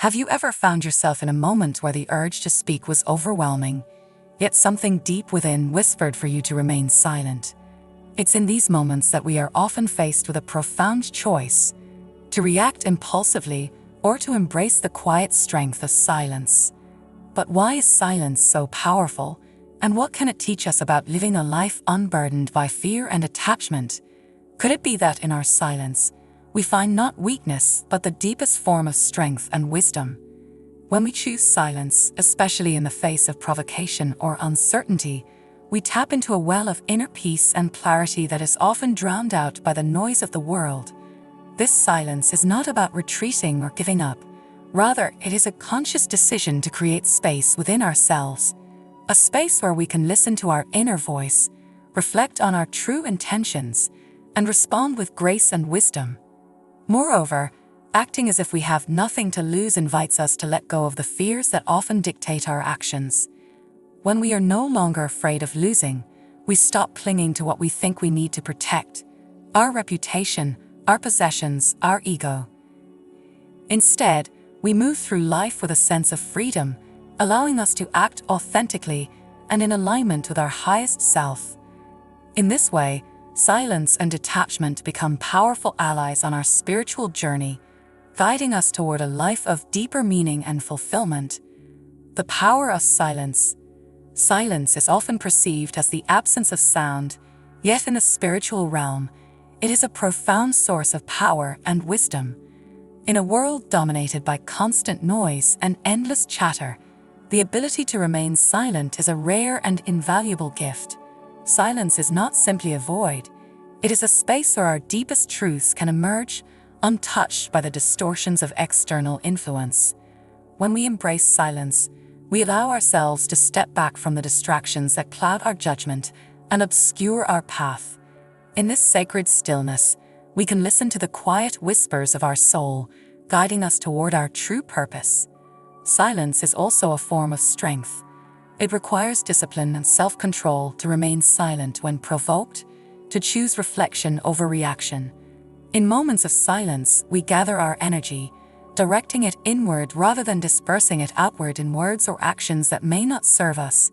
Have you ever found yourself in a moment where the urge to speak was overwhelming, yet something deep within whispered for you to remain silent? It's in these moments that we are often faced with a profound choice: to react impulsively or to embrace the quiet strength of silence. But why is silence so powerful, and what can it teach us about living a life unburdened by fear and attachment? Could it be that in our silence, we find not weakness but the deepest form of strength and wisdom? When we choose silence, especially in the face of provocation or uncertainty, we tap into a well of inner peace and clarity that is often drowned out by the noise of the world. This silence is not about retreating or giving up. Rather, it is a conscious decision to create space within ourselves, a space where we can listen to our inner voice, reflect on our true intentions, and respond with grace and wisdom. Moreover, acting as if we have nothing to lose invites us to let go of the fears that often dictate our actions. When we are no longer afraid of losing, we stop clinging to what we think we need to protect: our reputation, our possessions, our ego. Instead, we move through life with a sense of freedom, allowing us to act authentically and in alignment with our highest self. In this way, silence and detachment become powerful allies on our spiritual journey, guiding us toward a life of deeper meaning and fulfillment. The power of silence. Silence is often perceived as the absence of sound, yet in the spiritual realm, it is a profound source of power and wisdom. In a world dominated by constant noise and endless chatter, the ability to remain silent is a rare and invaluable gift. Silence is not simply a void. It is a space where our deepest truths can emerge, untouched by the distortions of external influence. When we embrace silence, we allow ourselves to step back from the distractions that cloud our judgment and obscure our path. In this sacred stillness, we can listen to the quiet whispers of our soul, guiding us toward our true purpose. Silence is also a form of strength. It requires discipline and self-control to remain silent when provoked, to choose reflection over reaction. In moments of silence, we gather our energy, directing it inward rather than dispersing it outward in words or actions that may not serve us.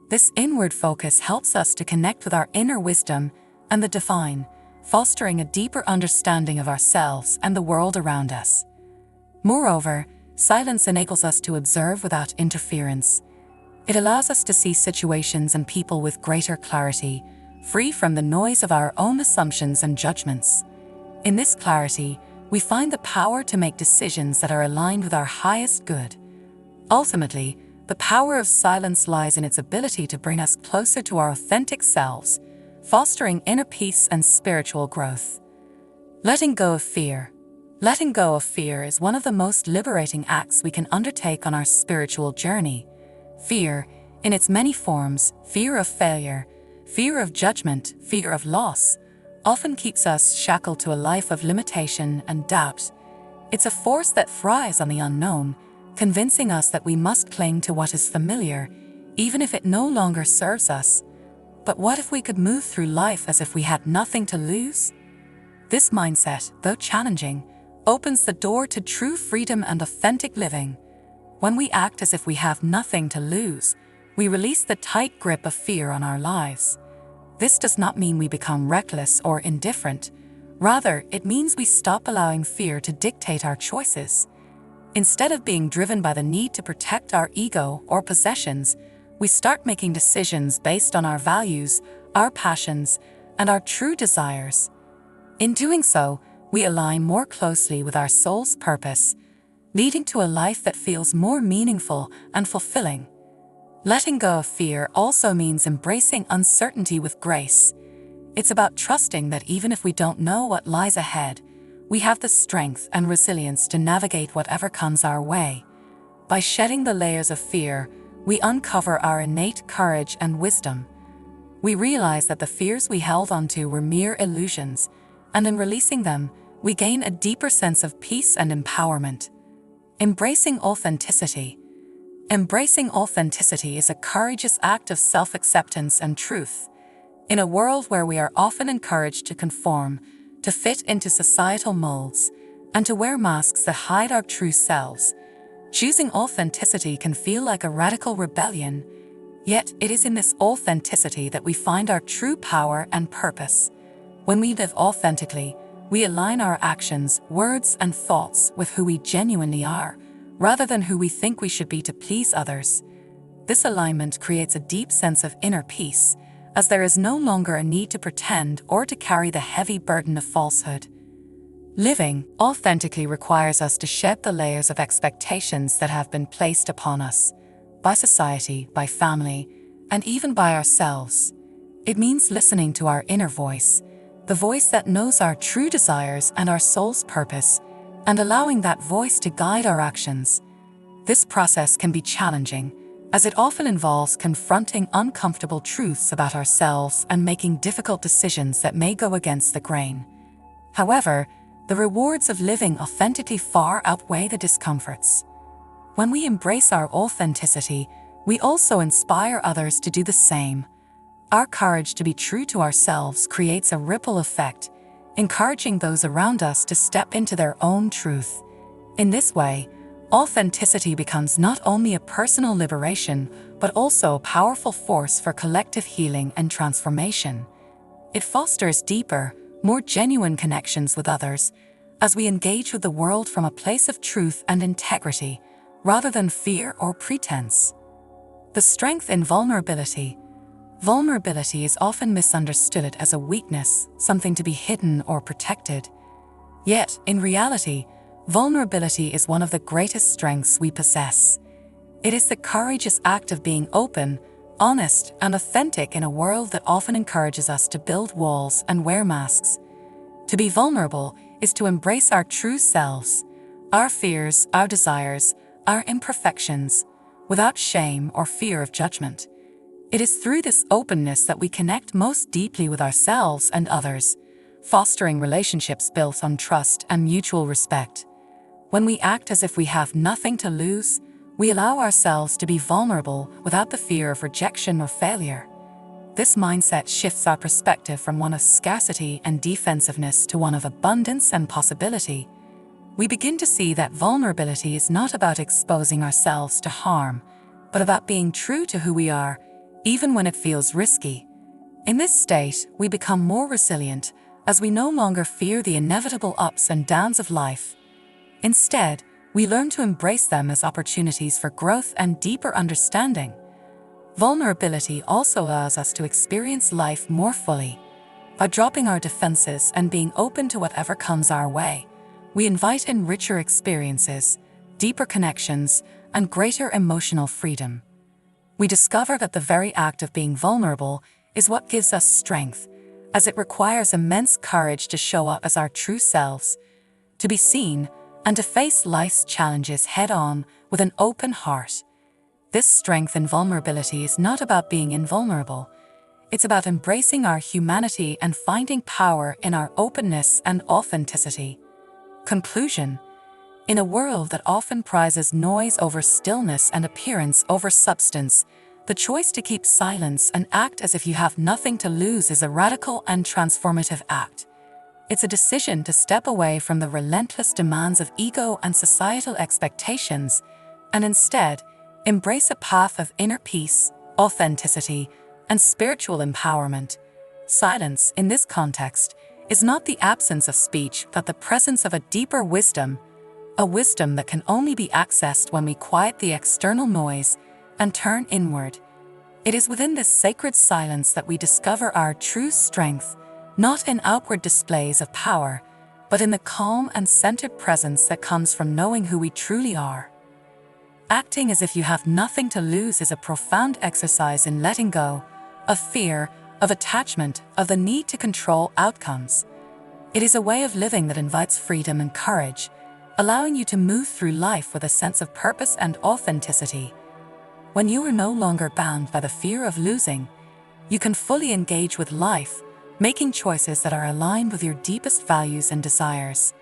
This inward focus helps us to connect with our inner wisdom and the divine, fostering a deeper understanding of ourselves and the world around us. Moreover, silence enables us to observe without interference. It allows us to see situations and people with greater clarity, free from the noise of our own assumptions and judgments. In this clarity, we find the power to make decisions that are aligned with our highest good. Ultimately, the power of silence lies in its ability to bring us closer to our authentic selves, fostering inner peace and spiritual growth. Letting go of fear. Letting go of fear is one of the most liberating acts we can undertake on our spiritual journey. Fear, in its many forms, fear of failure, fear of judgment, fear of loss, often keeps us shackled to a life of limitation and doubt. It's a force that thrives on the unknown, convincing us that we must cling to what is familiar, even if it no longer serves us. But what if we could move through life as if we had nothing to lose? This mindset, though challenging, opens the door to true freedom and authentic living. When we act as if we have nothing to lose, we release the tight grip of fear on our lives. This does not mean we become reckless or indifferent. Rather, it means we stop allowing fear to dictate our choices. Instead of being driven by the need to protect our ego or possessions, we start making decisions based on our values, our passions, and our true desires. In doing so, we align more closely with our soul's purpose, leading to a life that feels more meaningful and fulfilling. Letting go of fear also means embracing uncertainty with grace. It's about trusting that even if we don't know what lies ahead, we have the strength and resilience to navigate whatever comes our way. By shedding the layers of fear, we uncover our innate courage and wisdom. We realize that the fears we held onto were mere illusions, and in releasing them, we gain a deeper sense of peace and empowerment. Embracing authenticity. Embracing authenticity is a courageous act of self-acceptance and truth. In a world where we are often encouraged to conform, to fit into societal molds, and to wear masks that hide our true selves, Choosing authenticity can feel like a radical rebellion, yet it is in this authenticity that we find our true power and purpose. When we live authentically, we align our actions, words, and thoughts with who we genuinely are, rather than who we think we should be to please others. This alignment creates a deep sense of inner peace, as there is no longer a need to pretend or to carry the heavy burden of falsehood. Living authentically requires us to shed the layers of expectations that have been placed upon us, by society, by family, and even by ourselves. It means listening to our inner voice, the voice that knows our true desires and our soul's purpose, and allowing that voice to guide our actions. This process can be challenging, as it often involves confronting uncomfortable truths about ourselves and making difficult decisions that may go against the grain. However, the rewards of living authentically far outweigh the discomforts. When we embrace our authenticity, we also inspire others to do the same. Our courage to be true to ourselves creates a ripple effect, encouraging those around us to step into their own truth. In this way, authenticity becomes not only a personal liberation, but also a powerful force for collective healing and transformation. It fosters deeper, more genuine connections with others, as we engage with the world from a place of truth and integrity, rather than fear or pretense. The strength in vulnerability. Vulnerability is often misunderstood as a weakness, something to be hidden or protected. Yet, in reality, vulnerability is one of the greatest strengths we possess. It is the courageous act of being open, honest, and authentic in a world that often encourages us to build walls and wear masks. To be vulnerable is to embrace our true selves, our fears, our desires, our imperfections, without shame or fear of judgment. It is through this openness that we connect most deeply with ourselves and others, fostering relationships built on trust and mutual respect. When we act as if we have nothing to lose, we allow ourselves to be vulnerable without the fear of rejection or failure. This mindset shifts our perspective from one of scarcity and defensiveness to one of abundance and possibility. We begin to see that vulnerability is not about exposing ourselves to harm, but about being true to who we are, even when it feels risky. In this state, we become more resilient, as we no longer fear the inevitable ups and downs of life. Instead, we learn to embrace them as opportunities for growth and deeper understanding. Vulnerability also allows us to experience life more fully. By dropping our defenses and being open to whatever comes our way, we invite in richer experiences, deeper connections, and greater emotional freedom. We discover that the very act of being vulnerable is what gives us strength, as it requires immense courage to show up as our true selves, to be seen, and to face life's challenges head-on with an open heart. This strength in vulnerability is not about being invulnerable. It's about embracing our humanity and finding power in our openness and authenticity. Conclusion. In a world that often prizes noise over stillness and appearance over substance, the choice to keep silence and act as if you have nothing to lose is a radical and transformative act. It's a decision to step away from the relentless demands of ego and societal expectations, and instead, embrace a path of inner peace, authenticity, and spiritual empowerment. Silence, in this context, is not the absence of speech, but the presence of a deeper wisdom, a wisdom that can only be accessed when we quiet the external noise and turn inward. It is within this sacred silence that we discover our true strength, not in outward displays of power, but in the calm and centered presence that comes from knowing who we truly are. Acting as if you have nothing to lose is a profound exercise in letting go of fear, of attachment, of the need to control outcomes. It is a way of living that invites freedom and courage, allowing you to move through life with a sense of purpose and authenticity. When you are no longer bound by the fear of losing, you can fully engage with life, making choices that are aligned with your deepest values and desires.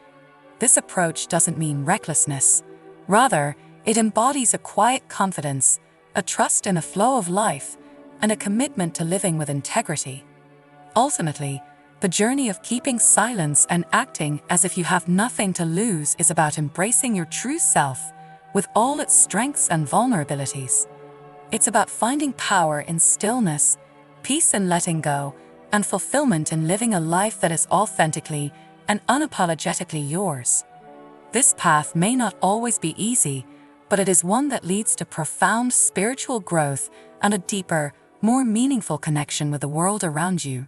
This approach doesn't mean recklessness. Rather, it embodies a quiet confidence, a trust in the flow of life, and a commitment to living with integrity. Ultimately, the journey of keeping silence and acting as if you have nothing to lose is about embracing your true self, with all its strengths and vulnerabilities. It's about finding power in stillness, peace in letting go, and fulfillment in living a life that is authentically and unapologetically yours. This path may not always be easy, but it is one that leads to profound spiritual growth and a deeper, more meaningful connection with the world around you.